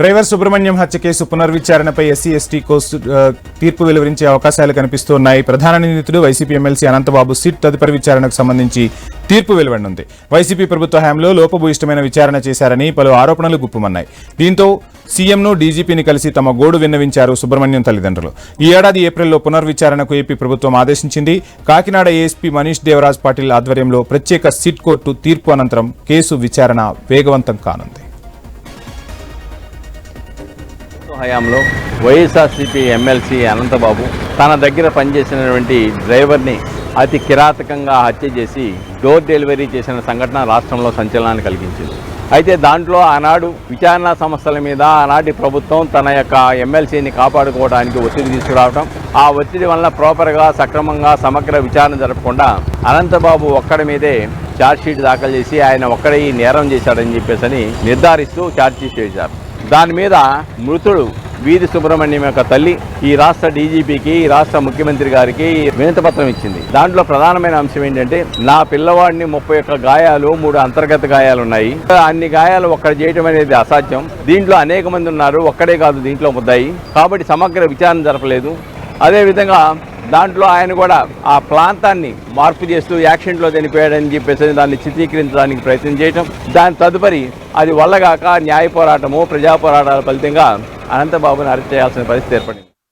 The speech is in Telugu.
డ్రైవర్ సుబ్రహ్మణ్యం హత్య కేసు పునర్విచారణపై ఎస్సీ ఎస్టీ కోర్టు తీర్పు వెలువరించే అవకాశాలు కనిపిస్తున్నాయి. ప్రధాన నిందితుడు వైసీపీ ఎమ్మెల్సీ అనంతబాబు సిట్ తదుపరి విచారణకు సంబంధించి తీర్పు వెలువడనుంది. వైసీపీ ప్రభుత్వ హయాంలో లోపభూయిష్టమైన విచారణ చేశారని పలు ఆరోపణలు గుప్పుమన్నాయి. దీంతో సీఎంను డీజీపీని కలిసి తమ గోడు విన్నవించారు సుబ్రహ్మణ్యం తల్లిదండ్రులు. ఈ ఏడాది ఏప్రిల్లో పునర్విచారణకు ఏపీ ప్రభుత్వం ఆదేశించింది. కాకినాడ ఏఎస్పీ మనీష్ దేవరాజ్ పాటిల్ ఆధ్వర్యంలో ప్రత్యేక సిట్ కోర్టు తీర్పు అనంతరం కేసు విచారణ వేగవంతం కానుంది. హయాంలో వైఎస్ఆర్సీపీ ఎమ్మెల్సీ అనంతబాబు తన దగ్గర పనిచేసినటువంటి డ్రైవర్ని అతి కిరాతకంగా హత్య చేసి డోర్ డెలివరీ చేసిన సంఘటన రాష్ట్రంలో సంచలనాన్ని కలిగించింది. అయితే దాంట్లో ఆనాడు విచారణ సంస్థల మీద ఆనాటి ప్రభుత్వం తన యొక్క ఎమ్మెల్సీని కాపాడుకోవడానికి ఒత్తిడి తీసుకురావడం, ఆ ఒత్తిడి వల్ల ప్రాపర్గా సక్రమంగా సమగ్ర విచారణ జరపకుండా అనంతబాబు ఒక్కడి మీదే ఛార్జ్షీట్ దాఖలు చేసి ఆయన ఒక్కడే ఈ నేరం చేశాడని చెప్పేసి నిర్ధారిస్తూ ఛార్జ్షీట్ చేశారు. దాని మీద మృతుడు వీధి సుబ్రహ్మణ్యం యొక్క తల్లి ఈ రాష్ట్ర డీజీపీకి, ఈ రాష్ట్ర ముఖ్యమంత్రి గారికి వినతిపత్రం ఇచ్చింది. దాంట్లో ప్రధానమైన అంశం ఏంటంటే, నా పిల్లవాడిని 31 గాయాలు, 3 అంతర్గత గాయాలు ఉన్నాయి. అన్ని గాయాలు ఒక్కడ చేయడం అనేది అసాధ్యం. దీంట్లో అనేక మంది ఉన్నారు, ఒక్కడే కాదు దీంట్లో ముద్దాయి. కాబట్టి సమగ్ర విచారణ జరపలేదు. అదేవిధంగా దాంట్లో ఆయన కూడా ఆ ప్రాంతాన్ని మార్పు చేస్తూ యాక్సిడెంట్లో చనిపోయాడని చెప్పేసి దాన్ని చిత్రీకరించడానికి ప్రయత్నం చేయటం, దాని తదుపరి అది వల్లగాక న్యాయ పోరాటము, ప్రజా పోరాటాల ఫలితంగా అనంతబాబుని అరెస్ట్ చేయాల్సిన పరిస్థితి ఏర్పడింది.